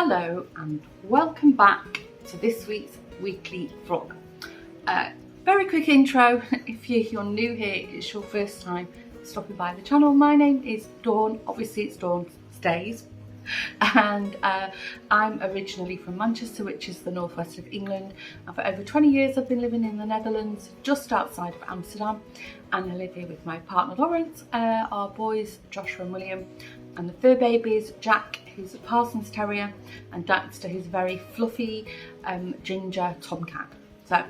Hello and welcome back to this week's weekly vlog. Very quick intro, if you're new here, it's your first time stopping by the channel. My name is Dawn, obviously it's Dawn Stays, and I'm originally from Manchester, which is the northwest of England, and for over 20 years I've been living in the Netherlands, just outside of Amsterdam, and I live here with my partner Lawrence, our boys Joshua and William, and the fur babies, Jack, who's a Parsons Terrier, and Dexter, who's a very fluffy ginger tomcat. So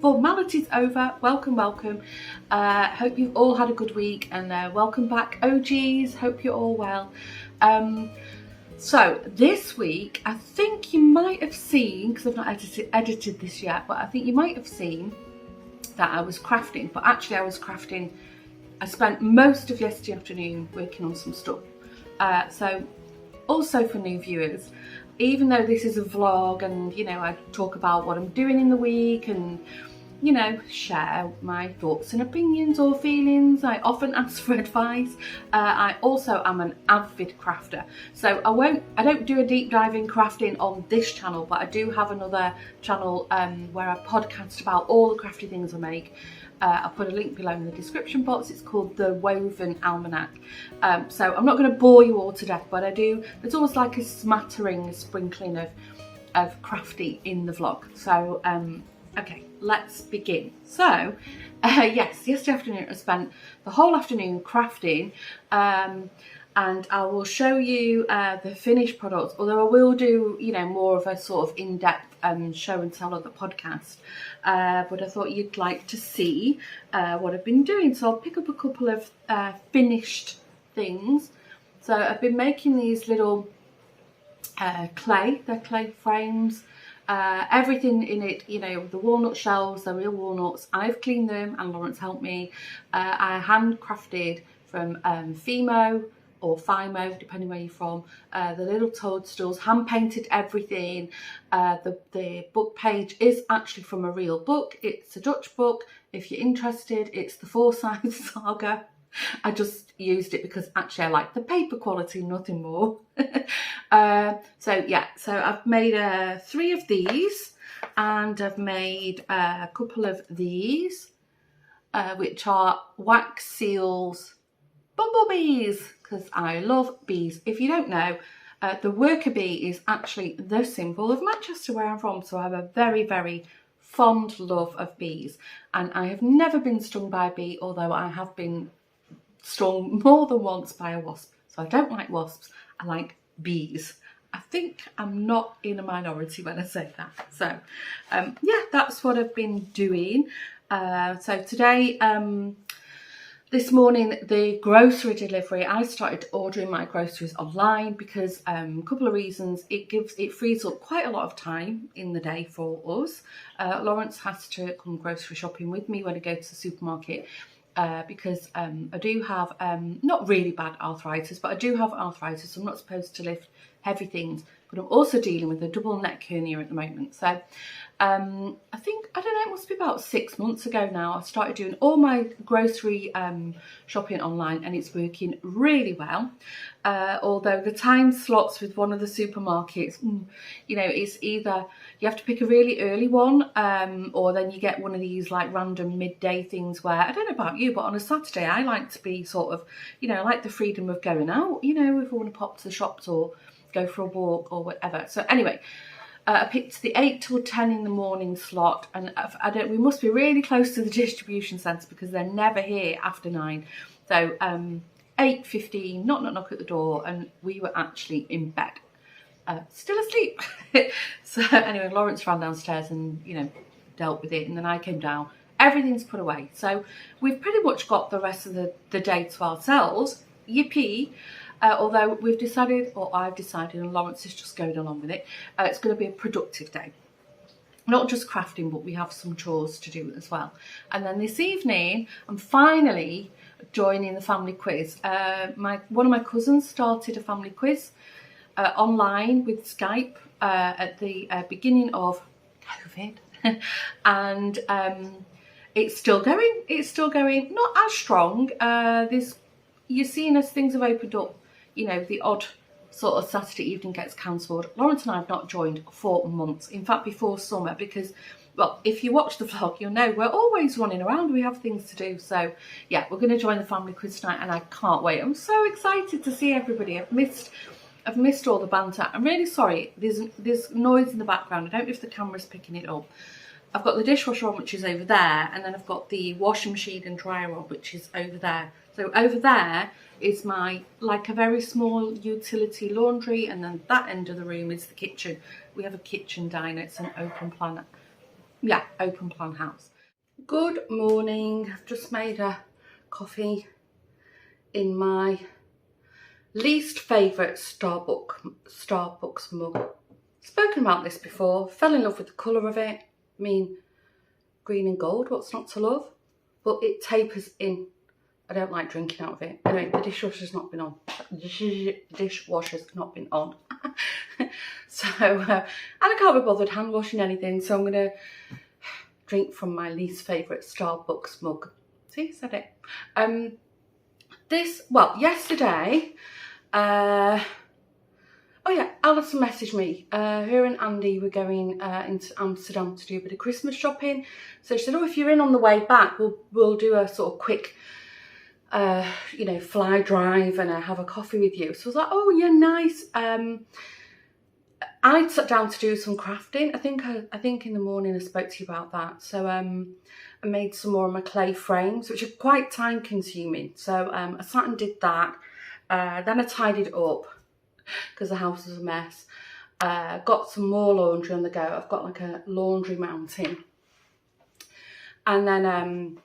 formalities over, welcome. Hope you've all had a good week, and welcome back OGs, hope you're all well. So this week, I think you might have seen, because I've not edited this yet, but I think you might have seen that I was crafting, but actually I spent most of yesterday afternoon working on some stuff. So also for new viewers, even though this is a vlog and, you know, I talk about what I'm doing in the week and, you know, share my thoughts and opinions or feelings, I often ask for advice. I also am an avid crafter, so I don't do a deep dive in crafting on this channel, but I do have another channel where I podcast about all the crafty things I make. I'll put a link below in the description box. It's called the Woven Almanac. So I'm not going to bore you all to death, but there's almost like a smattering, a sprinkling of crafty in the vlog. So okay, let's begin. So yes, yesterday afternoon I spent the whole afternoon crafting, and I will show you the finished products, although I will do, you know, more of a sort of in-depth show and tell of the podcast, but I thought you'd like to see what I've been doing, so I'll pick up a couple of finished things. So I've been making these little they're clay frames, everything in it, you know, the walnut shells, they're real walnuts. I've cleaned them and Lawrence helped me. I handcrafted from Fimo or Fimo, depending where you're from, the little toadstools, hand painted everything. The book page is actually from a real book. It's a Dutch book. If you're interested, it's the Forsyth Saga. I just used it because actually I like the paper quality, nothing more. So yeah, so I've made 3 of these, and I've made a couple of these, which are wax seals bumblebees, because I love bees. If you don't know, the worker bee is actually the symbol of Manchester, where I'm from, so I have a very, very fond love of bees, and I have never been stung by a bee, although I have been stung more than once by a wasp. So I don't like wasps, I like bees. I think I'm not in a minority when I say that. So yeah, that's what I've been doing. So today, this morning, the grocery delivery, I started ordering my groceries online because a couple of reasons. It frees up quite a lot of time in the day for us. Lawrence has to come grocery shopping with me when I go to the supermarket, because I do have not really bad arthritis, but I do have arthritis, so I'm not supposed to lift heavy things, but I'm also dealing with a double neck hernia at the moment. So I think, I don't know, it must be about 6 months ago now, I started doing all my grocery shopping online, and it's working really well. Although the time slots with one of the supermarkets, you know, it's either you have to pick a really early one, or then you get one of these like random midday things where, I don't know about you, but on a Saturday I like to be sort of, you know, I like the freedom of going out, you know, if I want to pop to the shops or go for a walk or whatever. So anyway, I picked the 8 till 10 in the morning slot, and we must be really close to the distribution centre because they're never here after 9. So 8:15, knock at the door, and we were actually in bed, still asleep. So anyway, Lawrence ran downstairs and, you know, dealt with it, and then I came down. Everything's put away, so we've pretty much got the rest of the day to ourselves. Yippee. Although we've decided, or I've decided, and Lawrence is just going along with it, it's going to be a productive day. Not just crafting, but we have some chores to do as well. And then this evening, I'm finally joining the family quiz. One of my cousins started a family quiz online with Skype at the beginning of COVID, and it's still going. It's still going, not as strong. You're seeing as things have opened up, you know, the odd sort of Saturday evening gets cancelled. Lawrence and I have not joined for months. In fact, before summer, because, well, if you watch the vlog, you'll know we're always running around. We have things to do. So, yeah, we're going to join the family quiz tonight, and I can't wait. I'm so excited to see everybody. I've missed all the banter. I'm really sorry. There's noise in the background. I don't know if the camera's picking it up. I've got the dishwasher on, which is over there, and then I've got the washing machine and dryer on, which is over there. So over there is my, like, a very small utility laundry, and then that end of the room is the kitchen. We have a kitchen diner. It's an open plan, yeah, open plan house. Good morning. I've just made a coffee in my least favourite Starbucks mug. Spoken about this before. Fell in love with the colour of it. I mean, green and gold, what's not to love? But it tapers in. I don't like drinking out of it. Anyway, the dishwasher's not been on. Dishwasher's not been on. So, and I can't be bothered hand washing anything, so I'm going to drink from my least favourite Starbucks mug. See, said it. Yesterday, oh yeah, Alison messaged me. Her and Andy were going into Amsterdam to do a bit of Christmas shopping. So she said, oh, if you're in on the way back, we'll do a sort of quick, you know, fly drive and have a coffee with you. So I was like, oh yeah, nice. I sat down to do some crafting. I think in the morning I spoke to you about that. So I made some more of my clay frames, which are quite time consuming. So I sat and did that. Then I tidied it up because the house was a mess. Got some more laundry on the go. I've got like a laundry mountain. And then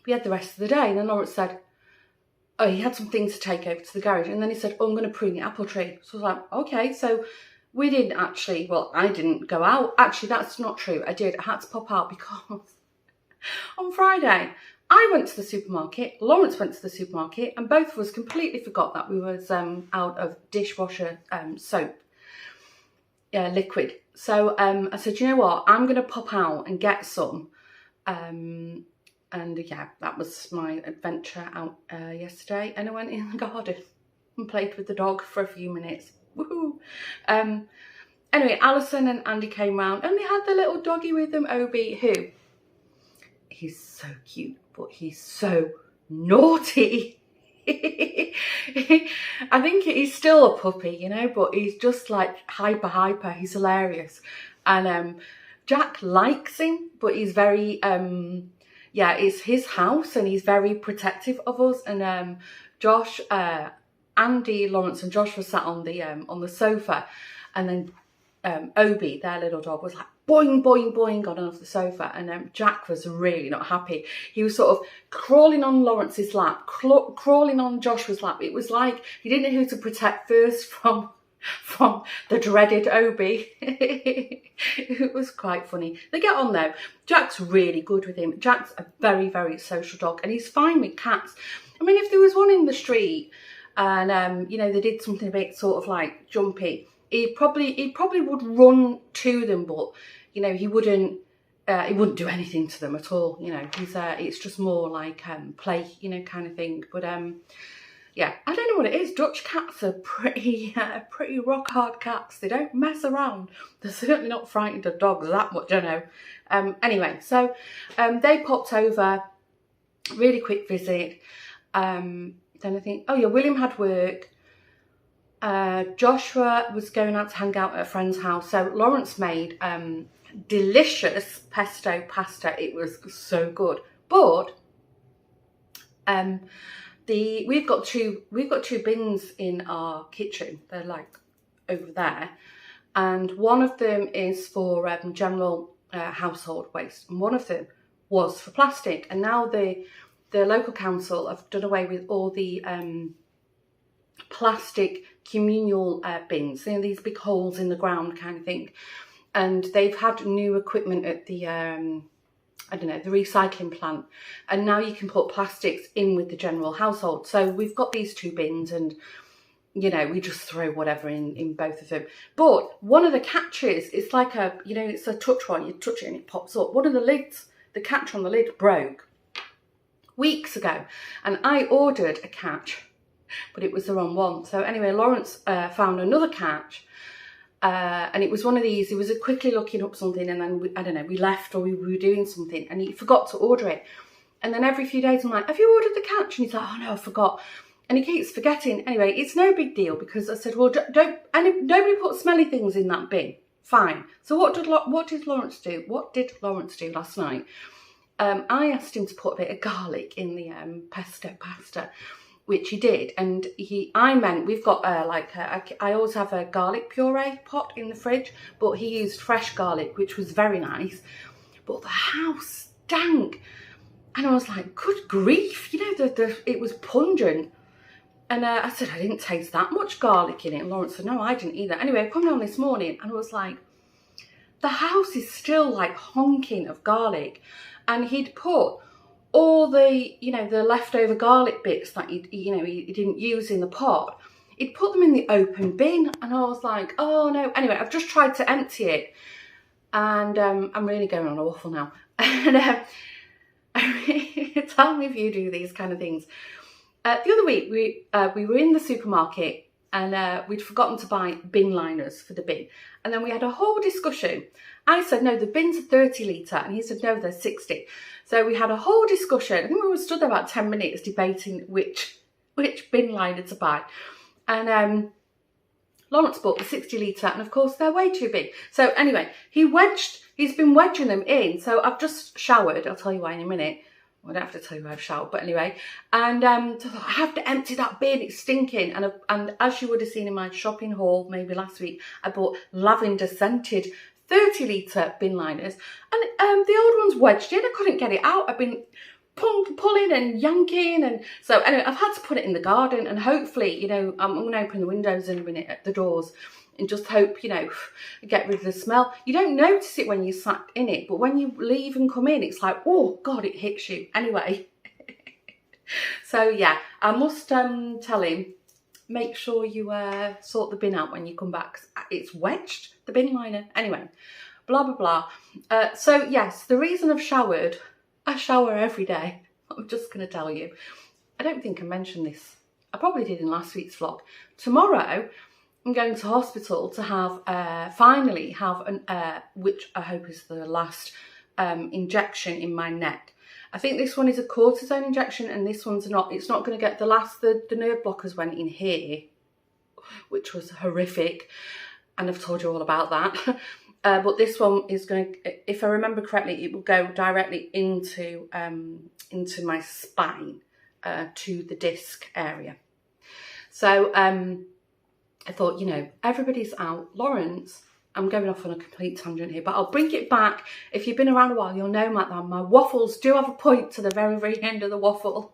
we had the rest of the day. And then Lawrence said, oh, he had some things to take over to the garage. And then he said, oh, I'm going to prune the apple tree. So I was like, okay. So we didn't actually, well, I didn't go out. Actually, that's not true. I did. I had to pop out because on Friday, I went to the supermarket, Lawrence went to the supermarket, and both of us completely forgot that we was out of dishwasher soap, liquid. So I said, you know what, I'm going to pop out and get some. And yeah, that was my adventure out yesterday. And I went in the garden and played with the dog for a few minutes. Woohoo! Anyway, Alison and Andy came round and they had the little doggy with them, Obi, who, he's so cute, but he's so naughty. I think he's still a puppy, you know, but he's just like hyper. He's hilarious. And Jack likes him, but he's very, yeah, it's his house and he's very protective of us. And Josh, Andy, Lawrence and Josh were sat on the sofa, and then Obi, their little dog, was like boing, boing, boing on off the sofa, and Jack was really not happy. He was sort of crawling on Lawrence's lap, crawling on Joshua's lap. It was like he didn't know who to protect first from the dreaded Obi. It was quite funny. They get on though. Jack's really good with him. Jack's a very, very social dog, and he's fine with cats. I mean, if there was one in the street and you know, they did something a bit sort of like jumpy, he probably would run to them, but you know, he wouldn't do anything to them at all. You know, it's just more like play, you know, kind of thing. But yeah, I don't know what it is. Dutch cats are pretty rock hard cats. They don't mess around. They're certainly not frightened of dogs that much, I know. Anyway, so they popped over, really quick visit. Then I think, oh yeah, William had work. Joshua was going out to hang out at a friend's house. So Lawrence made delicious pesto pasta. It was so good. But we've got two bins in our kitchen. They're like over there, and one of them is for general household waste, and one of them was for plastic. And now the local council have done away with all the plastic communal bins, you know, these big holes in the ground kind of thing. And they've had new equipment at the I don't know, the recycling plant, and now you can put plastics in with the general household. So we've got these two bins, and you know, we just throw whatever in both of them. But one of the catches, it's like a, you know, it's a touch one, you touch it and it pops up. One of the lids, the catch on the lid broke weeks ago, and I ordered a catch but it was the wrong one. So anyway, Lawrence found another catch, and it was one of these. He was quickly looking up something, and then I don't know, we left or we were doing something, and he forgot to order it. And then every few days I'm like, have you ordered the catch? And he's like, oh no, I forgot. And he keeps forgetting. Anyway, it's no big deal, because I said, well, nobody put smelly things in that bin. Fine. So what did Lawrence do? What did Lawrence do last night? I asked him to put a bit of garlic in the pesto pasta, which he did. And we've got I always have a garlic puree pot in the fridge, but he used fresh garlic, which was very nice. But the house stank. And I was like, good grief, you know, it was pungent. And I said, I didn't taste that much garlic in it. And Lawrence said, no, I didn't either. Anyway, I come down this morning and I was like, the house is still like honking of garlic. And he'd put all the, you know, the leftover garlic bits that he didn't use in the pot. He'd put them in the open bin. And I was like, oh no. Anyway, I've just tried to empty it. And I'm really going on a waffle now. And tell me if you do these kind of things. The other week, we were in the supermarket, and we'd forgotten to buy bin liners for the bin. And then we had a whole discussion. I said, no, the bin's are 30 litre. And he said, no, they're 60. So we had a whole discussion. I think we were stood there about 10 minutes debating which bin liner to buy. And Lawrence bought the 60 litre, and of course they're way too big. So anyway, he's been wedging them in. So I've just showered. I'll tell you why in a minute. Well, I don't have to tell you I've showered, but anyway. And so I have to empty that bin, it's stinking. And as you would have seen in my shopping haul, maybe last week, I bought lavender scented 30 litre bin liners. And the old one's wedged in, I couldn't get it out. I've been pulling and yanking. And so anyway, I've had to put it in the garden, and hopefully, you know, I'm going to open the windows in a minute at the doors, and just hope, you know, get rid of the smell. You don't notice it when you're sat in it, but when you leave and come in, it's like, oh God, it hits you. Anyway, so yeah, I must tell him, make sure you sort the bin out when you come back. It's wedged, the bin liner. Anyway, blah, blah, blah. So yes, the reason I've showered, I shower every day. I'm just going to tell you. I don't think I mentioned this. I probably did in last week's vlog. Tomorrow, I'm going to hospital to have, finally have, which I hope is the last injection in my neck. I think this one is a cortisone injection, and this one's not. It's not going to get, the nerve blockers went in here, which was horrific. And I've told you all about that. But this one is going to, if I remember correctly, it will go directly into my spine, to the disc area. So, I thought, you know, everybody's out. Lawrence, I'm going off on a complete tangent here, but I'll bring it back. If you've been around a while, you'll know my waffles do have a point to the very, very end of the waffle.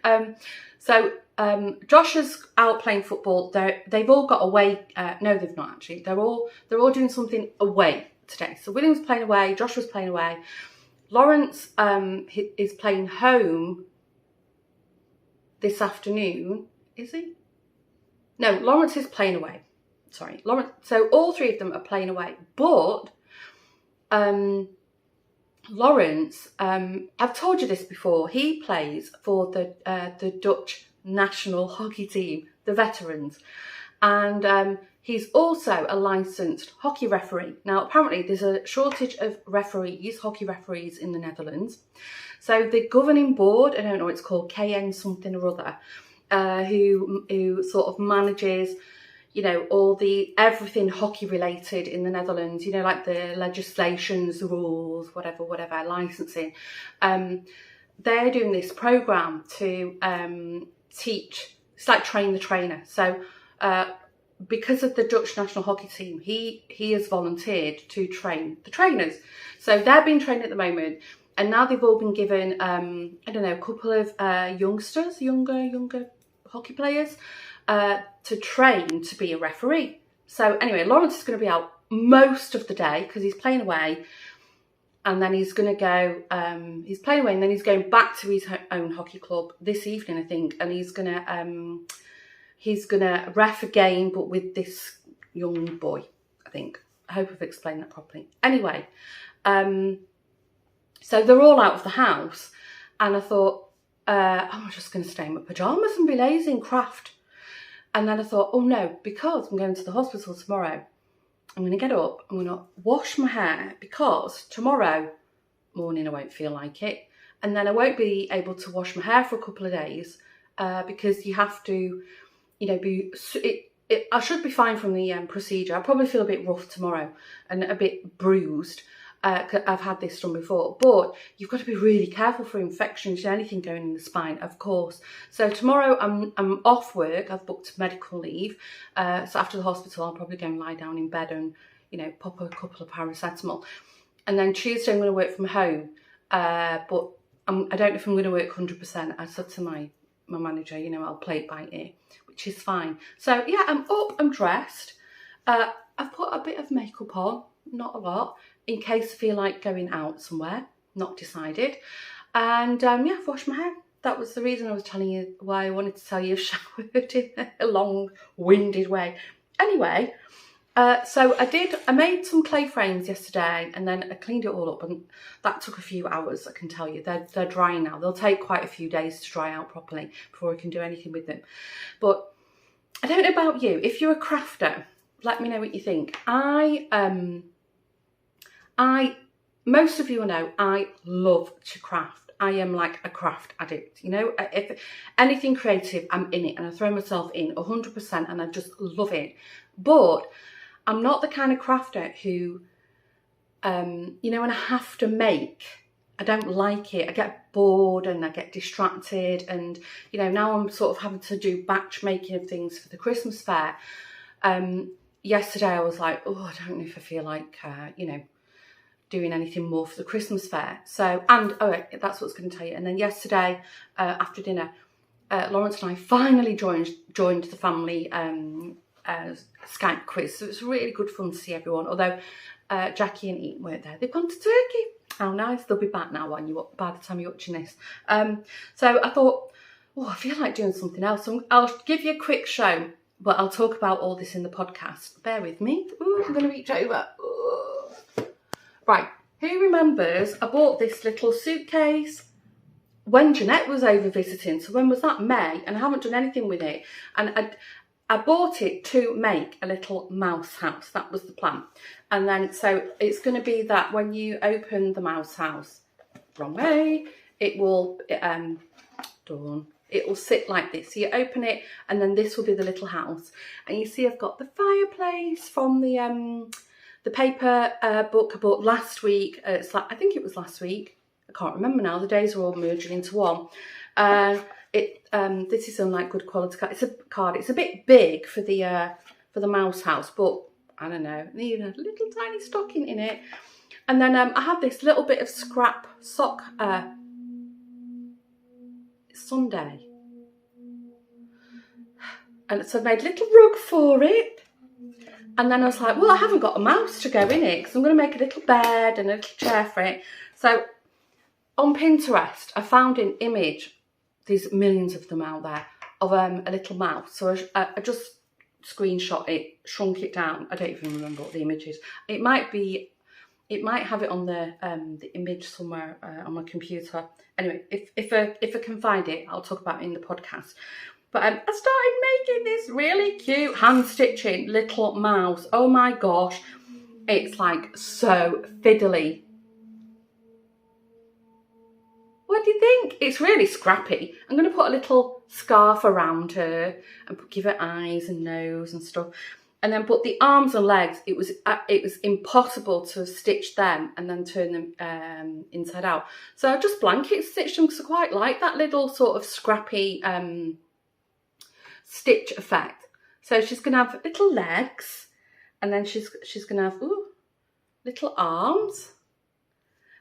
Josh is out playing football. They've all got away. No, they've not actually. They're all doing something away today. So William's playing away. Josh was playing away. Lawrence is playing home this afternoon. Is he? No, Lawrence is playing away. Sorry, Lawrence. So all three of them are playing away. But Lawrence, I've told you this before. He plays for the Dutch national hockey team, the veterans, and he's also a licensed hockey referee. Now, apparently, there's a shortage of hockey referees in the Netherlands. So the governing board, I don't know what it's called, KN something or other. Who sort of manages, you know, everything hockey related in the Netherlands, you know, like the legislations, rules, whatever, licensing. They're doing this program to teach, it's like train the trainer. So because of the Dutch national hockey team, he has volunteered to train the trainers. So they're being trained at the moment. And now they've all been given, I don't know, a couple of younger hockey players to train to be a referee. So anyway, Lawrence is going to be out most of the day because he's playing away. And then he's going to go, he's playing away and then he's going back to his own hockey club this evening, I think. And he's going to ref a game, but with this young boy, I think. I hope I've explained that properly. Anyway, so they're all out of the house, and I thought, I'm just going to stay in my pyjamas and be lazy and craft. And then I thought, oh no, because I'm going to the hospital tomorrow, I'm going to get up, I'm going to wash my hair, because tomorrow morning I won't feel like it. And then I won't be able to wash my hair for a couple of days because you have to, you know, I should be fine from the procedure. I'll probably feel a bit rough tomorrow and a bit bruised. I've had this done before, but you've got to be really careful for infections, anything going in the spine, of course. So tomorrow I'm off work. I've booked medical leave. So after the hospital, I'll probably go and lie down in bed and, you know, pop a couple of paracetamol. And then Tuesday I'm going to work from home, but I don't know if I'm going to work 100%. I said to my manager, you know, I'll play it by ear, which is fine. So yeah, I'm up, I'm dressed. I've put a bit of makeup on, not a lot, in case I feel like going out somewhere, not decided. And yeah, I've washed my hair. That was the reason I was telling you why I wanted to tell you I've showered in a long-winded way. Anyway, so I made some clay frames yesterday, and then I cleaned it all up, and that took a few hours, I can tell you. They're drying now. They'll take quite a few days to dry out properly before I can do anything with them. But I don't know about you. If you're a crafter, let me know what you think. Most of you will know I love to craft. I am like a craft addict, you know. If anything creative, I'm in it, and I throw myself in 100%, and I just love it. But I'm not the kind of crafter who, you know, when I have to make, I don't like it. I get bored and I get distracted, and, you know, now I'm sort of having to do batch making of things for the Christmas fair. Yesterday I was like, oh, I don't know if I feel like, you know, doing anything more for the Christmas fair. So, and, oh, that's what I was going to tell you. And then yesterday, after dinner, Lawrence and I finally joined the family Skype quiz. So it was really good fun to see everyone. Although Jackie and Eaton weren't there. They've gone to Turkey. How nice. They'll be back now by the time you're watching this. So I thought, oh, I feel like doing something else. So I'll give you a quick show, but I'll talk about all this in the podcast. Bear with me. Ooh, I'm going to reach over. Ooh. Right, who remembers I bought this little suitcase when Jeanette was over visiting? So when was that? May, and I haven't done anything with it. And I bought it to make a little mouse house. That was the plan. And then, so it's going to be that when you open the mouse house, wrong way, it will, it will sit like this. So you open it, and then this will be the little house. And you see I've got the fireplace from the paper book I bought last week. It's like, I think it was last week. I can't remember now. The days are all merging into one. This is on like good quality card. It's a card. It's a bit big for the mouse house, but I don't know. Need a little tiny stocking in it. And then I had this little bit of scrap sock Sunday, and so I made a little rug for it. And then I was like, well, I haven't got a mouse to go in it, because I'm going to make a little bed and a little chair for it. So on Pinterest, I found an image, there's millions of them out there, of a little mouse. So I just screenshot it, shrunk it down. I don't even remember what the image is. It might have it on the image somewhere on my computer. Anyway, if I can find it, I'll talk about it in the podcast. But I started making this really cute hand-stitching little mouse. Oh my gosh, it's like so fiddly. What do you think? It's really scrappy. I'm going to put a little scarf around her and give her eyes and nose and stuff. And then put the arms and legs. It was impossible to stitch them and then turn them inside out. So I just blanket stitched them because I quite like that little sort of scrappy stitch effect. So she's going to have little legs, and then she's going to have little arms,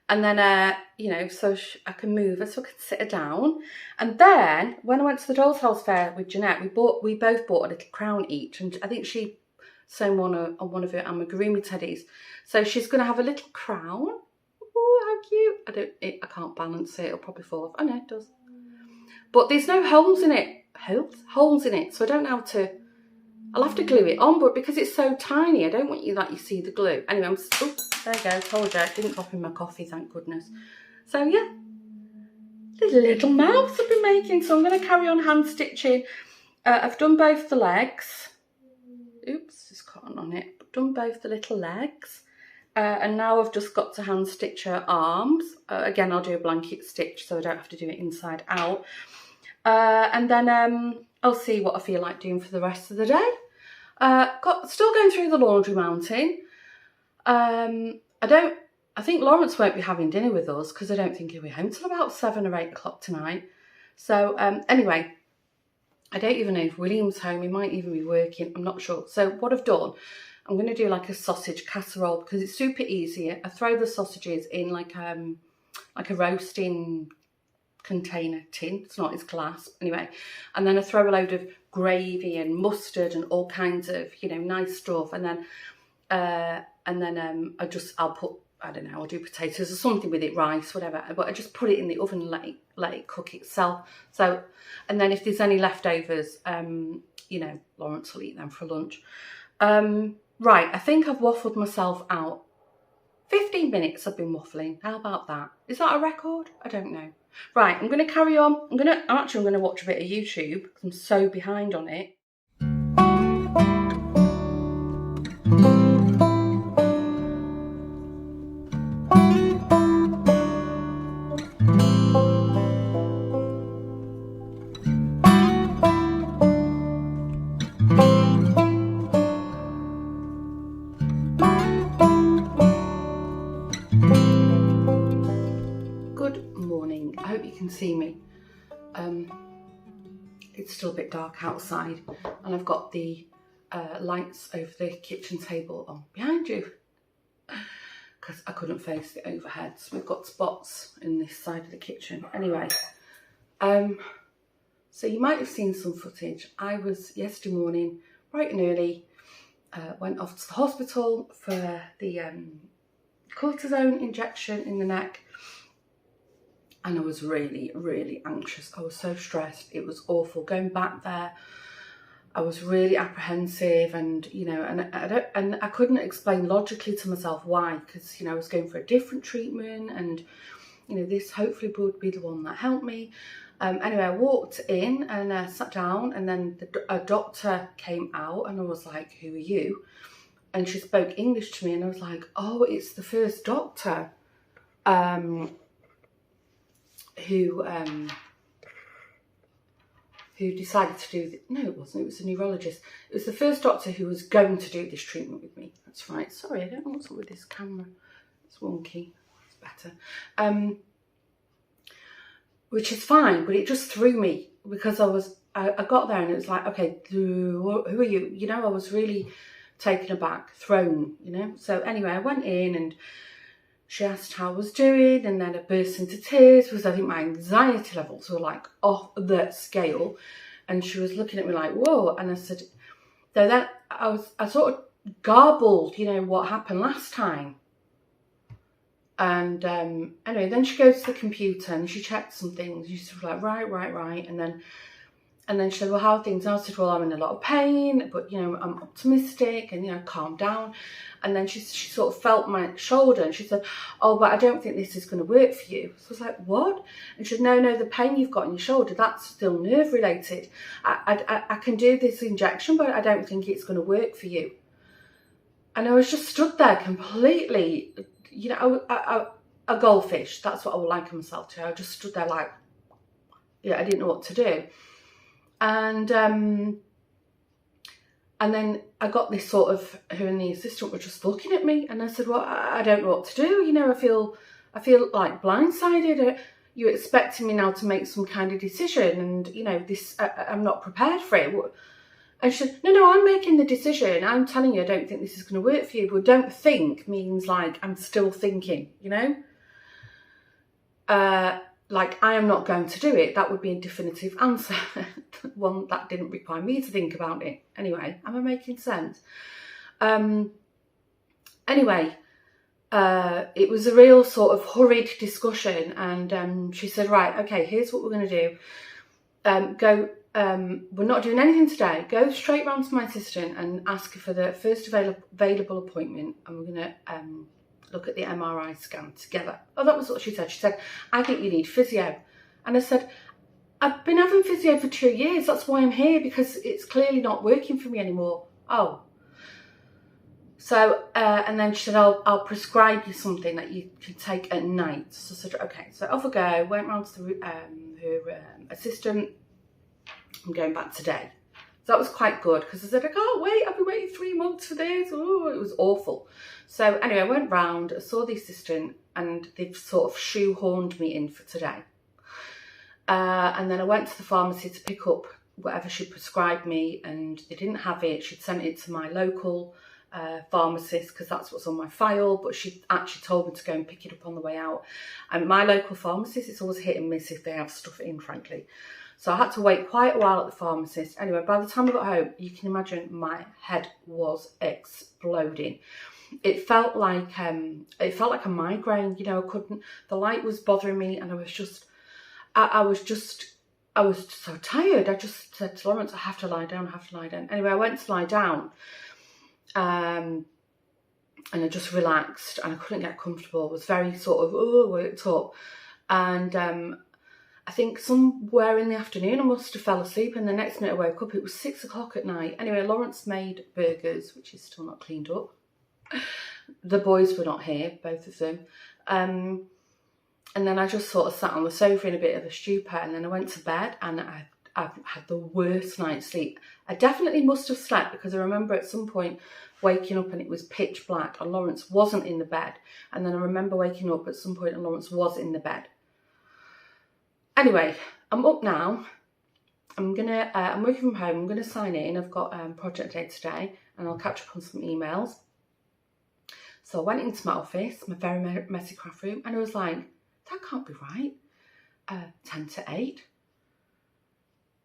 and then you know, so I can move her, so I can sit her down. And then when I went to the Doll's House Fair with Jeanette, we both bought a little crown each, and I think she sewn one on one of her amigurumi teddies. So she's going to have a little crown. Oh, how cute! I can't balance it. It'll probably fall off. Oh no, it does. But there's no holes in it. Holes in it, so I don't know how to. I'll have to glue it on, but because it's so tiny, I don't want you you see the glue. Anyway, there you go. Told you, it didn't drop in my coffee, thank goodness. So yeah, the little mouths I've been making. So I'm going to carry on hand stitching. I've done both the legs. Oops, there's cotton on it. I've done both the little legs. And now I've just got to hand stitch her arms. Again, I'll do a blanket stitch so I don't have to do it inside out. And then I'll see what I feel like doing for the rest of the day. Still going through the laundry mountain. I think Lawrence won't be having dinner with us because I don't think he'll be home till about 7 or 8 o'clock tonight. So anyway, I don't even know if William's home. He might even be working. I'm not sure. So what I've done, I'm going to do like a sausage casserole because it's super easy. I throw the sausages in like a roasting container tin. It's not, it's glass anyway. And then I throw a load of gravy and mustard and all kinds of, you know, nice stuff. And then I'll put, I don't know, I'll do potatoes or something with it, rice, whatever. But I just put it in the oven and let it cook itself. So, and then if there's any leftovers, you know, Lawrence will eat them for lunch. Right, I think I've waffled myself out. 15 minutes I've been waffling. How about that? Is that a record? I don't know. Right, I'm going to carry on. I'm going to watch a bit of YouTube because I'm so behind on it. I hope you can see me. It's still a bit dark outside and I've got the lights over the kitchen table on behind you because I couldn't face the overheads. We've got spots in this side of the kitchen. Anyway, so you might have seen some footage. I was yesterday morning, bright and early, went off to the hospital for the cortisone injection in the neck. And I was really, really anxious. I was so stressed. It was awful. Going back there, I was really apprehensive, and you know, and I couldn't explain logically to myself why, because you know I was going for a different treatment, and you know this hopefully would be the one that helped me. Anyway, I walked in and sat down, and then a doctor came out, and I was like, "Who are you?" And she spoke English to me, and I was like, "Oh, it's the first doctor." Who decided to do no, it wasn't, it was a neurologist. It was the first doctor who was going to do this treatment with me. That's right. Sorry, I don't know what's up with this camera. It's wonky. It's better. Which is fine, but it just threw me because I got there and it was like, okay, who are you? You know, I was really taken aback, thrown, you know. So anyway, I went in and she asked how I was doing, and then I burst into tears because I think my anxiety levels were like off the scale. And she was looking at me like, whoa. And I said, so then I sort of garbled, you know, what happened last time. And anyway, then she goes to the computer and she checked some things. She's sort of like, right. And then she said, well, how are things? And I said, well, I'm in a lot of pain, but, you know, I'm optimistic and, you know, calm down. And then she sort of felt my shoulder and she said, oh, but I don't think this is going to work for you. So I was like, what? And she said, no, the pain you've got in your shoulder, that's still nerve related. I can do this injection, but I don't think it's going to work for you. And I was just stood there completely, you know, a goldfish. That's what I would liken myself to. I just stood there like, yeah, I didn't know what to do. And then I got this sort of, her and the assistant were just looking at me, and I said, well, I don't know what to do. You know, I feel like blindsided. You're expecting me now to make some kind of decision, and you know, this, I'm not prepared for it. And she said, no, I'm making the decision. I'm telling you, I don't think this is going to work for you. But don't think means like, I'm still thinking, you know? Like, I am not going to do it. That would be a definitive answer. One that didn't require me to think about it. Anyway, am I making sense? Anyway, it was a real sort of hurried discussion. And she said, right, okay, here's what we're going to do. We're not doing anything today. Go straight round to my assistant and ask her for the first available appointment. And we're going to look at the MRI scan together. Oh, that was what she said. She said, I think you need physio. And I said, I've been having physio for 2 years. That's why I'm here, because it's clearly not working for me anymore. Oh. So, and then she said, I'll prescribe you something that you can take at night. So I said, okay. So off I go, went round to her assistant. I'm going back today. So that was quite good, because I said, I can't wait. I've been waiting 3 months for this. Oh, it was awful. So anyway, I went round, I saw the assistant, and they've sort of shoehorned me in for today. And then I went to the pharmacy to pick up whatever she prescribed me, and they didn't have it. She'd sent it to my local pharmacist, because that's what's on my file, but she actually told me to go and pick it up on the way out. And my local pharmacist, it's always hit and miss if they have stuff in, frankly. So I had to wait quite a while at the pharmacist. Anyway, by the time I got home, you can imagine my head was exploding. It felt like a migraine. You know, I couldn't. The light was bothering me, and I was so tired. I just said to Lawrence, I have to lie down. I have to lie down. Anyway, I went to lie down, and I just relaxed, and I couldn't get comfortable. I was very sort of worked up, and I think somewhere in the afternoon I must have fell asleep, and the next minute I woke up, it was 6 o'clock at night. Anyway, Lawrence made burgers, which is still not cleaned up. The boys were not here, both of them. And then I just sort of sat on the sofa in a bit of a stupor, and then I went to bed, and I've had the worst night's sleep. I definitely must have slept, because I remember at some point waking up and it was pitch black and Lawrence wasn't in the bed. And then I remember waking up at some point and Lawrence was in the bed. Anyway, I'm up now. I'm working from home. I'm gonna sign in. I've got project day today, and I'll catch up on some emails. So I went into my office, my very messy craft room, and I was like, that can't be right. 10 to 8.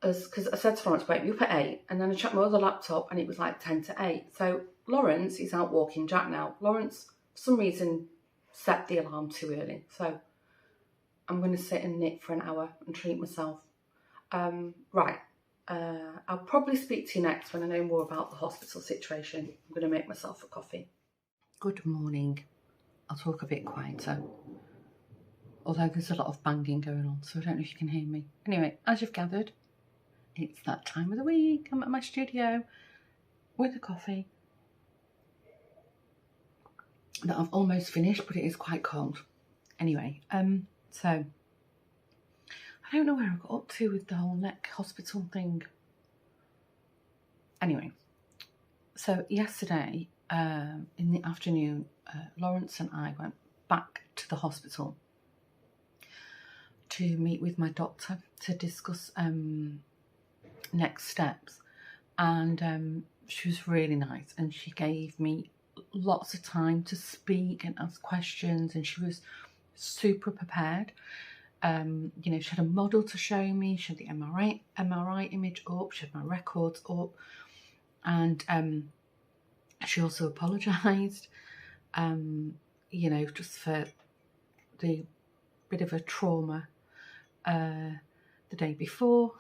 Because I said to Lawrence, wake me up at 8, and then I checked my other laptop, and it was like 10 to 8. So Lawrence is out walking Jack now. Lawrence, for some reason, set the alarm too early. So I'm going to sit and knit for an hour and treat myself. Right. I'll probably speak to you next when I know more about the hospital situation. I'm going to make myself a coffee. Good morning. I'll talk a bit quieter, although there's a lot of banging going on, so I don't know if you can hear me. Anyway, as you've gathered, it's that time of the week. I'm at my studio with a coffee that I've almost finished, but it is quite cold. Anyway, so I don't know where I got up to with the whole neck hospital thing. Anyway, so yesterday in the afternoon, Lawrence and I went back to the hospital to meet with my doctor to discuss next steps, and she was really nice, and she gave me lots of time to speak and ask questions, and she was super prepared. You know, she had a model to show me, she had the MRI image up, she had my records up, and she also apologised, you know, just for the bit of a trauma the day before.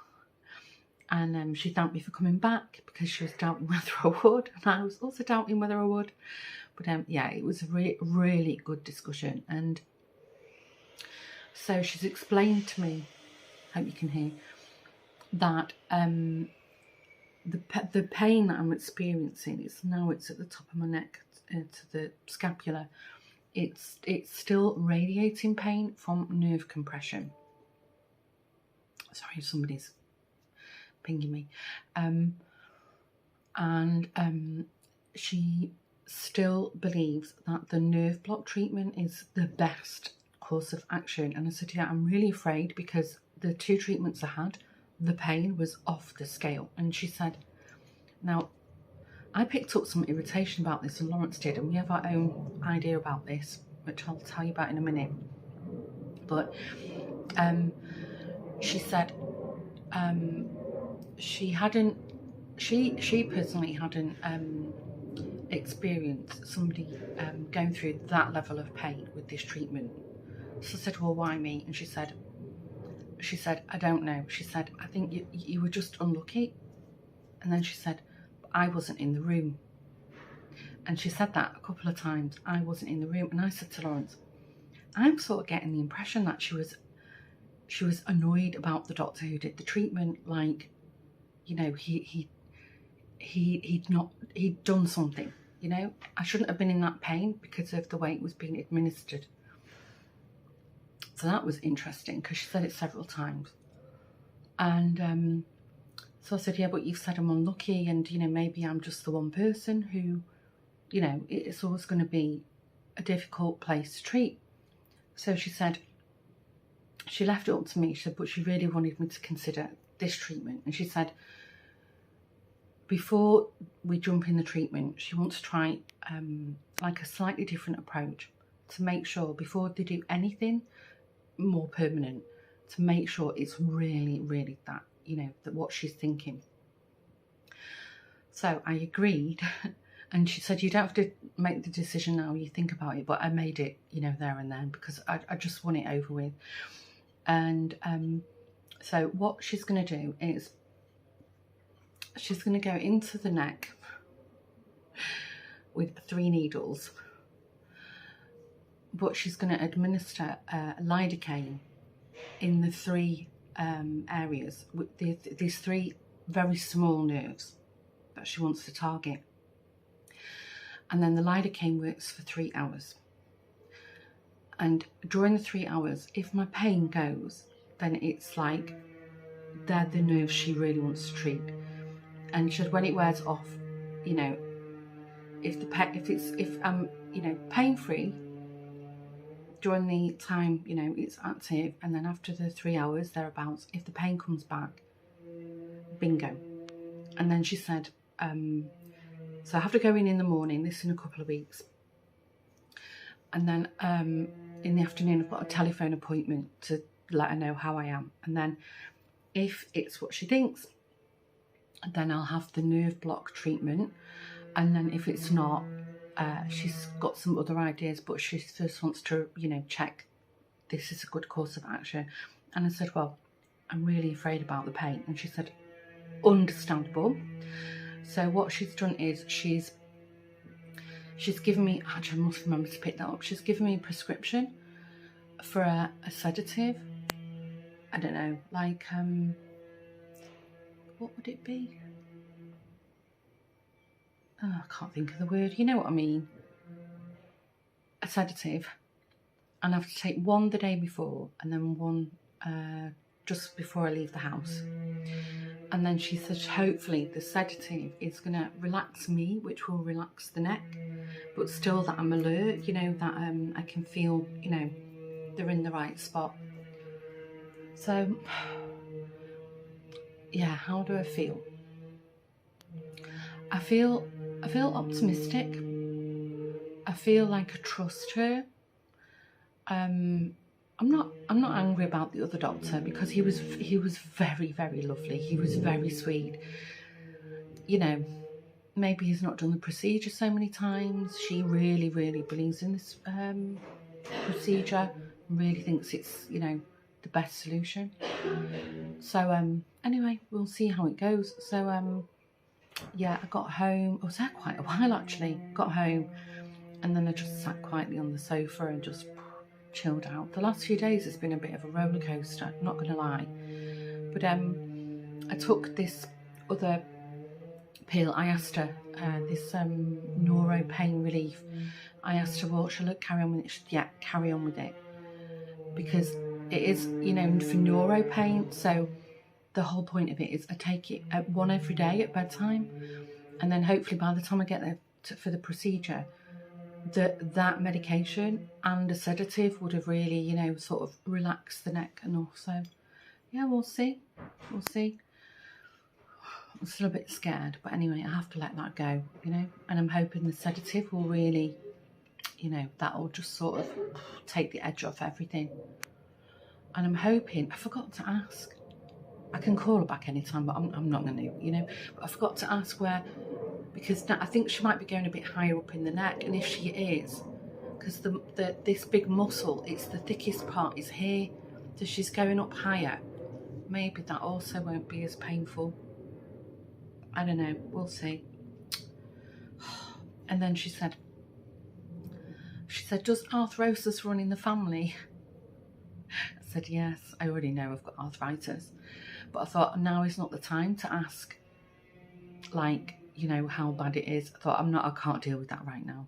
And she thanked me for coming back, because she was doubting whether I would, and I was also doubting whether I would. But yeah, it was a really good discussion. And so she's explained to me, hope you can hear, that the pain that I'm experiencing, it's at the top of my neck to the scapula. It's still radiating pain from nerve compression. Sorry, somebody's pinging me. She still believes that the nerve block treatment is the best course of action. And I said, yeah, I'm really afraid, because the 2 treatments I had, the pain was off the scale. And she said, now, I picked up some irritation about this, and Lawrence did, and we have our own idea about this, which I'll tell you about in a minute. But she said she personally hadn't experienced somebody going through that level of pain with this treatment. So I said, well, why me? And she said, I don't know. She said, I think you were just unlucky. And then she said, I wasn't in the room. And she said that a couple of times, I wasn't in the room. And I said to Lawrence, I'm sort of getting the impression that she she was annoyed about the doctor who did the treatment, like, you know, he'd done something, you know. I shouldn't have been in that pain because of the way it was being administered. So that was interesting because she said it several times. And so I said, yeah, but you've said I'm unlucky, and, you know, maybe I'm just the one person who, you know, it's always going to be a difficult place to treat. So she said, she left it up to me. She said, but she really wanted me to consider this treatment. And she said, before we jump in the treatment, she wants to try like a slightly different approach to make sure before they do anything more permanent, to make sure it's really, really that, you know, that what she's thinking. So I agreed. And she said, you don't have to make the decision now, you think about it. But I made it, you know, there and then, because I just want it over with. And so what she's going to do is she's going to go into the neck with 3 needles. But she's going to administer lidocaine in the 3 areas, with these 3 very small nerves that she wants to target. And then the lidocaine works for 3 hours. And during the 3 hours, if my pain goes, then it's like they're the nerves she really wants to treat. And she said, when it wears off, you know, if I'm, you know, pain-free during the time, you know, it's active, and then after the 3 hours thereabouts, if the pain comes back, bingo. And then she said, so I have to go in the morning, this in a couple of weeks. And then in the afternoon, I've got a telephone appointment to let her know how I am. And then if it's what she thinks, then I'll have the nerve block treatment. And then if it's not, she's got some other ideas, but she first wants to, you know, check this is a good course of action. And I said, well, I'm really afraid about the pain. And she said, understandable. So what she's done is she's given me, actually I must remember to pick that up, she's given me a prescription for a sedative. I don't know, like, what would it be? Oh, I can't think of the word, you know what I mean. A sedative. And I have to take 1 the day before, and then 1 just before I leave the house. And then she said, hopefully the sedative is going to relax me, which will relax the neck, but still that I'm alert, you know, that I can feel, you know, they're in the right spot. So, yeah, how do I feel? I feel optimistic. I feel like I trust her. I'm not angry about the other doctor, because he was very, very lovely. He was very sweet. You know, maybe he's not done the procedure so many times. She really, really believes in this procedure. Really thinks it's, you know, the best solution. So anyway, we'll see how it goes. So yeah, I got home. I was there quite a while actually. Got home, and then I just sat quietly on the sofa and just chilled out. The last few days it's been a bit of a roller coaster, not gonna lie. But I took this other pill. I asked her this neuro pain relief. I asked her, well, shall I carry on with it? She said, yeah, carry on with it, because it is, you know, for neuro pain. So the whole point of it is I take it at 1 every day at bedtime, and then hopefully by the time I get there for the procedure, that medication and a sedative would have really, you know, sort of relaxed the neck enough. So yeah, we'll see. I'm still a bit scared, but anyway, I have to let that go, you know. And I'm hoping the sedative will really, you know, that'll just sort of take the edge off everything. And I'm hoping, I forgot to ask, I can call her back anytime, but I'm not going to, you know. But I forgot to ask where, because I think she might be going a bit higher up in the neck. And if she is, because this big muscle, it's the thickest part is here, so she's going up higher. Maybe that also won't be as painful. I don't know, we'll see. And then she said, does arthrosis run in the family? said, yes, I already know I've got arthritis. But I thought now is not the time to ask, like, you know, how bad it is. I thought, I can't deal with that right now.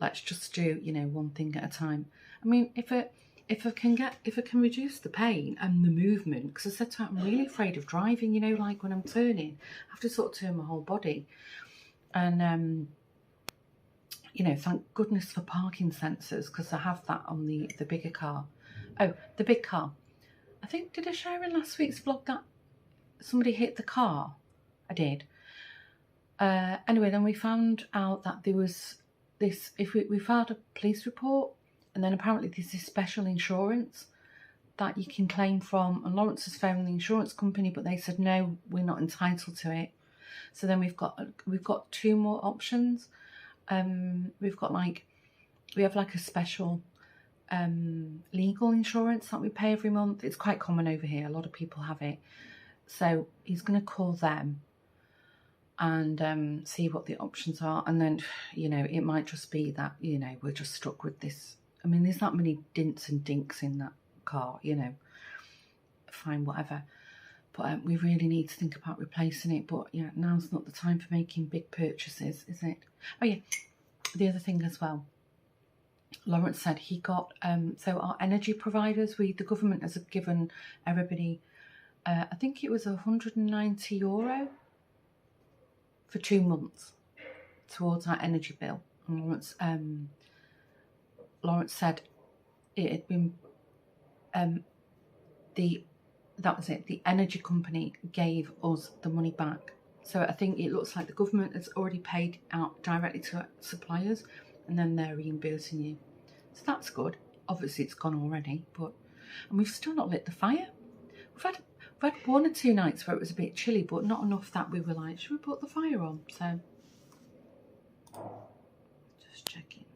Let's just do, you know, one thing at a time. I mean, if I can reduce the pain and the movement, because I said to her, I'm really afraid of driving, you know, like when I'm turning, I have to sort of turn my whole body. And, you know, thank goodness for parking sensors, because I have that on the bigger car. Oh, the big car. I think, did I share in last week's vlog that somebody hit the car? I did. Anyway, then we found out that there was this, if we filed a police report, and then apparently there's this special insurance that you can claim from, and Lawrence has phoned the insurance company, but they said no, we're not entitled to it. So then we've got two more options. We have like a special legal insurance that we pay every month. It's quite common over here, a lot of people have it. So he's going to call them and see what the options are, and then, you know, it might just be that, you know, we're just stuck with this. I mean, there's that many dints and dinks in that car, you know, fine, whatever. But we really need to think about replacing it. But yeah, now's not the time for making big purchases, is it? Oh yeah, the other thing as well, Lawrence said he got, so our energy providers, the government has given everybody, I think it was €190 for 2 months towards our energy bill. And Lawrence said it had been, that was it, the energy company gave us the money back. So I think it looks like the government has already paid out directly to suppliers, and then they're reimbursing you. So that's good. Obviously it's gone already, and we've still not lit the fire. We've had 1 or 2 nights where it was a bit chilly, but not enough that we were like, should we put the fire on? So just checking.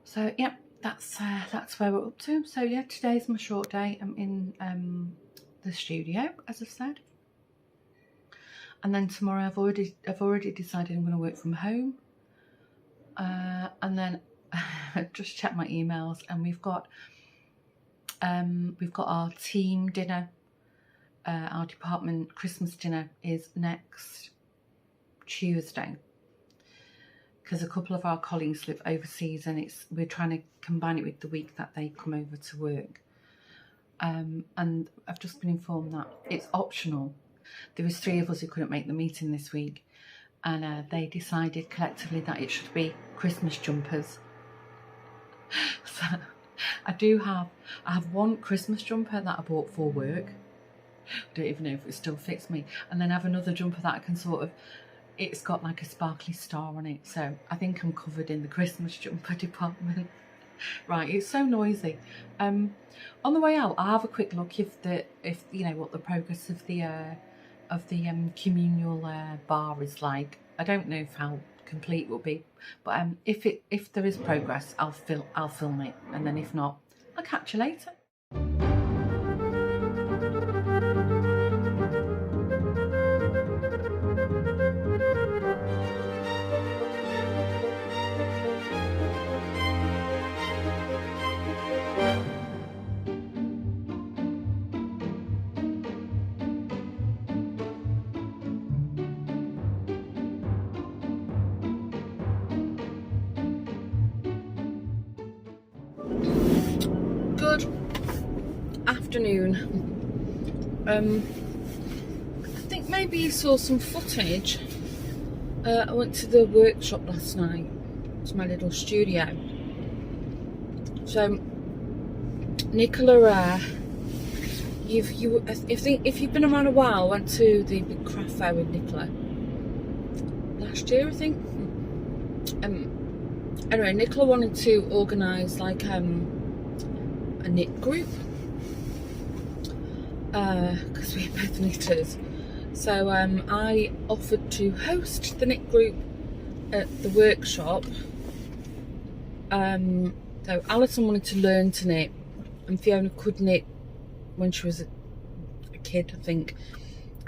So yeah, that's where we're up to. So yeah, today's my short day. I'm in the studio, as I've said, and then tomorrow I've already decided I'm going to work from home. And then just check my emails, and we've got our team dinner, our department Christmas dinner is next Tuesday, because a couple of our colleagues live overseas, and we're trying to combine it with the week that they come over to work. And I've just been informed that it's optional. There was 3 of us who couldn't make the meeting this week, and they decided collectively that it should be Christmas jumpers. So I have 1 Christmas jumper that I bought for work. I don't even know if it still fits me. And then I have another jumper that I can sort of, it's got like a sparkly star on it. So I think I'm covered in the Christmas jumper department. Right, it's so noisy. On the way out, I'll have a quick look if you know what the progress of the communal bar is like. I don't know how complete it will be, but if there is progress, I'll film it, and then if not, I'll catch you later. Good afternoon. I think maybe you saw some footage. I went to the workshop last night. It's my little studio. So Nicola, if you've been around a while, went to the big craft fair with Nicola last year, I think. Anyway, Nicola wanted to organise like a knit group, because we're both knitters. So I offered to host the knit group at the workshop. So Alison wanted to learn to knit, and Fiona could knit when she was a kid, I think,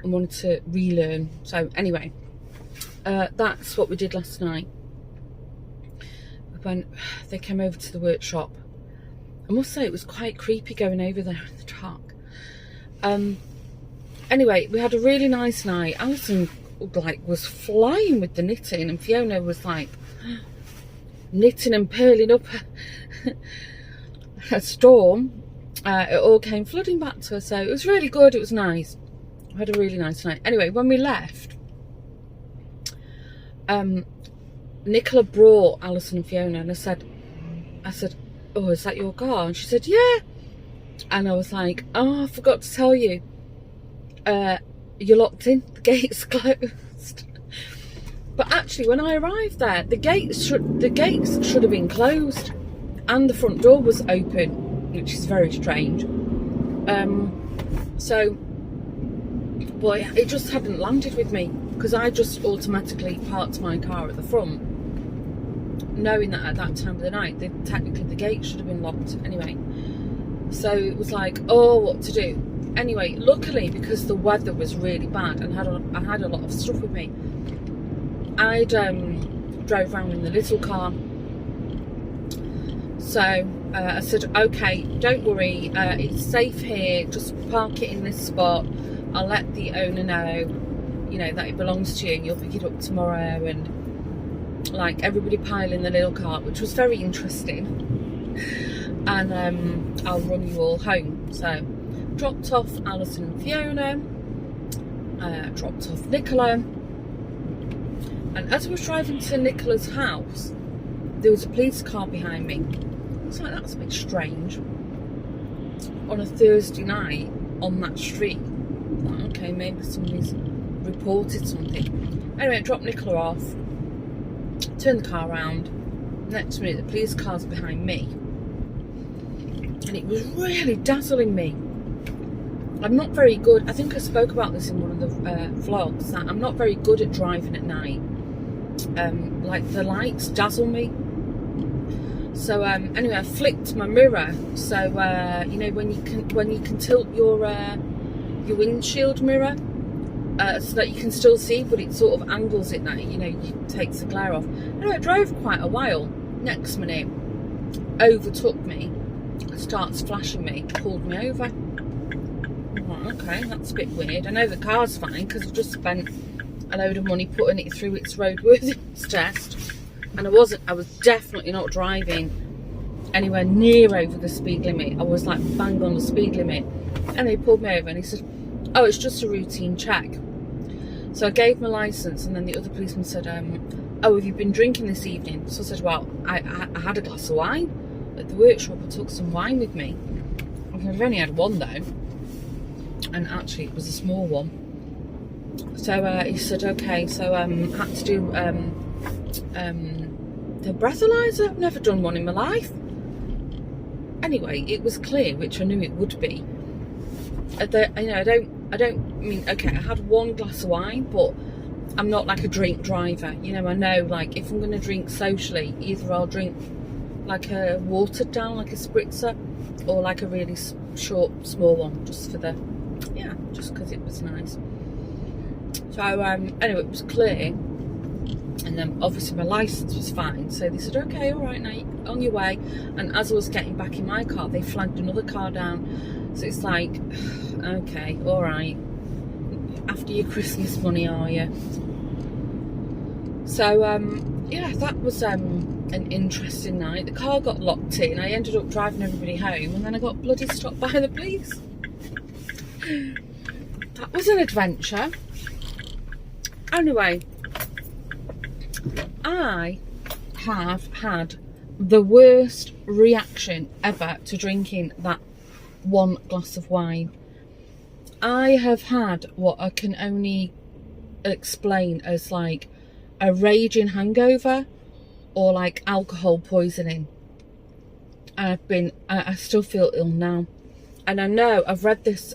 and wanted to relearn. So anyway, that's what we did last night. When they came over to the workshop, I must say it was quite creepy going over there in the dark. Anyway, we had a really nice night. Alison was flying with the knitting, and Fiona was like knitting and purling up a storm. It all came flooding back to her, so it was really good. It was nice. We had a really nice night. Anyway, when we left, Nicola brought Alison and Fiona, and I said, oh, is that your car? And she said, yeah. And I was like, oh, I forgot to tell you, you're locked in, the gate's closed. But actually, when I arrived there, the gates should have been closed, and the front door was open, which is very strange. So, well, it just hadn't landed with me, because I just automatically parked my car at the front, knowing that at that time of the night, technically the gate should have been locked anyway. So it was like, oh, what to do? Anyway, luckily, because the weather was really bad and I had a lot of stuff with me, I drove around in the little car. So I said, okay, don't worry, it's safe here, just park it in this spot. I'll let the owner know, you know, that it belongs to you, and you'll pick it up tomorrow. And like, everybody piled in the little cart, which was very interesting. And I'll run you all home. So dropped off Alison and Fiona, dropped off Nicola, and as I was driving to Nicola's house, there was a police car behind me. I was like, that's a bit strange on a Thursday night on that street. Like, okay, maybe somebody's reported something. Anyway, I dropped Nicola off, turned the car around. Next minute, the police car's behind me, and it was really dazzling me. I'm not very good, I think I spoke about this in one of the vlogs, that I'm not very good at driving at night. Like, the lights dazzle me. So anyway, I flicked my mirror, so you know, when you can tilt your windshield mirror, so that you can still see, but it sort of angles it that, you know, it takes the glare off. Anyway, I drove quite a while. Next minute, overtook me, starts flashing me, pulled me over. Oh, okay, that's a bit weird. I know the car's fine because I've just spent a load of money putting it through its roadworthiness test, and I was definitely not driving anywhere near over the speed limit. I was like bang on the speed limit. And they pulled me over, and he said, oh, it's just a routine check. So I gave my licence, and then the other policeman said, oh, have you been drinking this evening? So I said, well, I had a glass of wine at the workshop. I took some wine with me. I've only had one though, and actually it was a small one. So he said, okay, so had to do the breathalyzer. I've never done one in my life. Anyway, it was clear, which I knew it would be. I don't mean, okay, I had one glass of wine, but I'm not like a drink driver. You know, I know, like, if I'm going to drink socially, either I'll drink like a watered down, like a spritzer, or like a really short, small one, just for the, yeah, just because it was nice. So anyway, it was clear, and then obviously my licence was fine. So they said, okay, all right, now you're on your way. And as I was getting back in my car, they flagged another car down. So it's like, okay, all right, after your Christmas money, are you? So yeah, that was an interesting night. The car got locked in. I ended up driving everybody home, and then I got bloody stopped by the police. That was an adventure. Anyway, I have had the worst reaction ever to drinking that one glass of wine. I have had what I can only explain as like a raging hangover, or like alcohol poisoning. I still feel ill now, and I know I've read this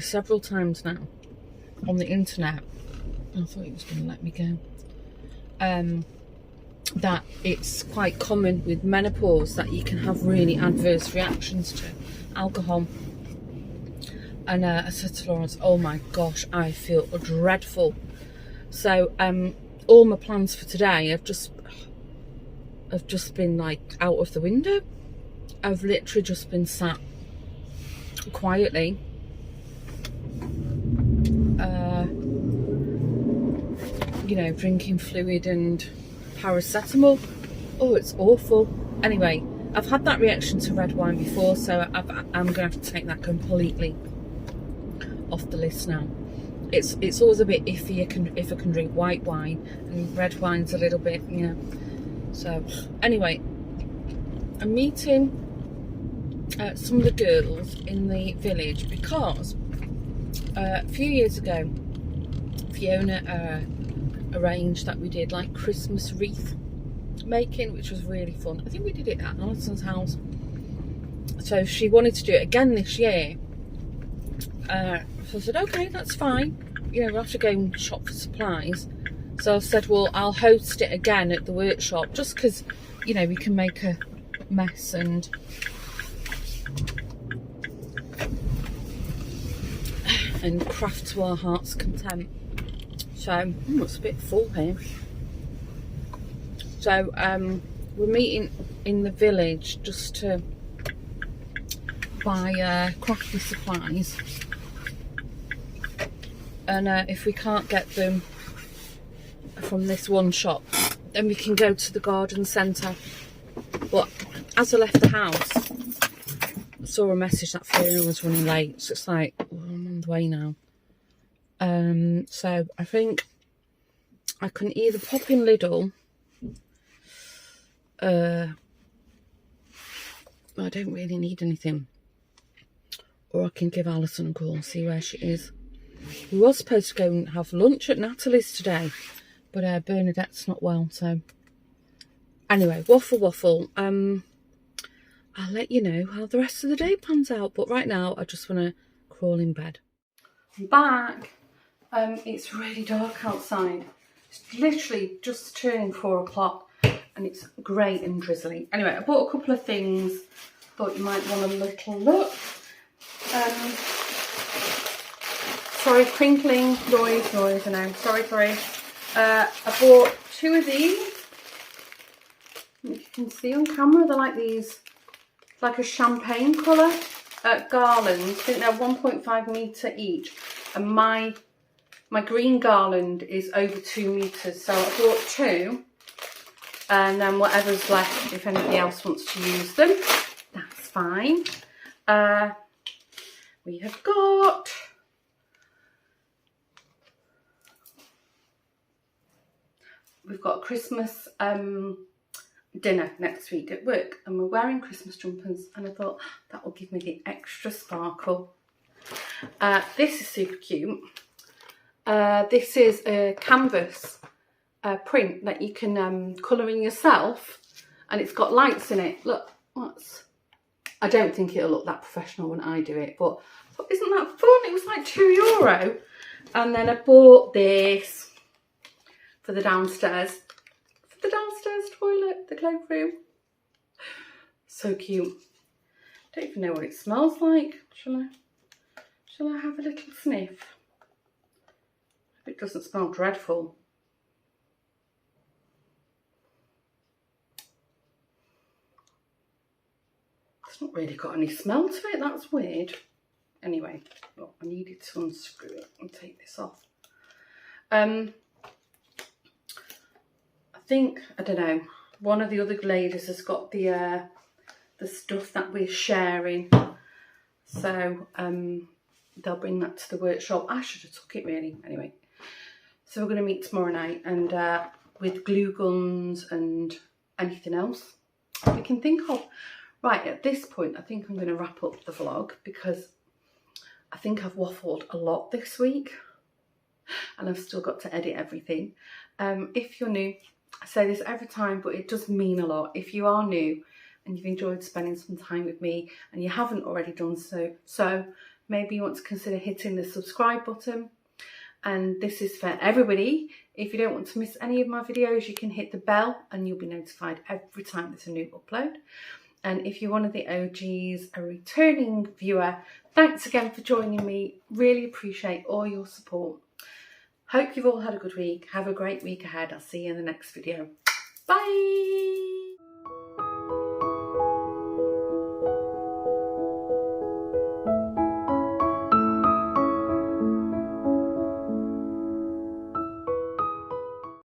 several times now on the internet. I thought it was going to let me go. That it's quite common with menopause that you can have really adverse reactions to alcohol. And I said to Lawrence, oh my gosh, I feel dreadful. So all my plans for today have just been like out of the window. I've literally just been sat quietly you know, drinking fluid and paracetamol. Oh, it's awful. Anyway, I've had that reaction to red wine before, so I'm gonna have to take that completely off the list now. It's always a bit iffy if I can drink white wine, and red wine's a little bit, yeah. So anyway, I'm meeting some of the girls in the village because a few years ago Fiona arranged that we did like Christmas wreath making, which was really fun. I think we did it at Alison's house, so she wanted to do it again this year. So I said, okay, that's fine, you know, we'll have to go and shop for supplies. So I said, well, I'll host it again at the workshop, just because, you know, we can make a mess and craft to our heart's content. So it's a bit full here. So we're meeting in the village just to buy crafty supplies, and if we can't get them from this one shop, then we can go to the garden centre. But as I left the house, I saw a message that Fiona was running late, so it's like, oh, I'm on the way now. So I think I can either pop in Lidl, I don't really need anything, or I can give Alison a call and see where she is. We were supposed to go and have lunch at Natalie's today, but Bernadette's not well, so anyway, waffle. I'll let you know how the rest of the day pans out, but right now I just want to crawl in bed. I'm back. It's really dark outside. It's literally just turning 4 o'clock and it's grey and drizzly. Anyway, I bought a couple of things, thought you might want a little look. Sorry, crinkling noise, I know, sorry. I bought 2 of these. If you can see on camera, they're like these, like a champagne colour garlands. I think they're 1.5 metre each, and my green garland is over 2 metres, so I bought 2, and then whatever's left, if anybody else wants to use them, that's fine. We have got a Christmas dinner next week at work, and we're wearing Christmas jumpers, and I thought that will give me the extra sparkle. This is super cute. This is a canvas print that you can colour in yourself, and it's got lights in it. Look, I don't think it'll look that professional when I do it, but I thought, isn't that fun? It was like €2. And then I bought this for the downstairs toilet, the cloakroom. So cute. Don't even know what it smells like. Shall I have a little sniff? Hope it doesn't smell dreadful. It's not really got any smell to it, that's weird. Anyway, look, I needed to unscrew it and take this off. I think, I don't know, one of the other ladies has got the stuff that we're sharing, so they'll bring that to the workshop. I should have took it really. Anyway, so we're going to meet tomorrow night, and with glue guns and anything else we can think of. Right, at this point I think I'm going to wrap up the vlog, because I think I've waffled a lot this week and I've still got to edit everything. If you're new, I say this every time, but it does mean a lot. If you are new and you've enjoyed spending some time with me and you haven't already done so maybe you want to consider hitting the subscribe button. And this is for everybody. If you don't want to miss any of my videos, you can hit the bell and you'll be notified every time there's a new upload. And if you're one of the OGs, a returning viewer, thanks again for joining me. Really appreciate all your support. Hope you've all had a good week. Have a great week ahead. I'll see you in the next video. Bye.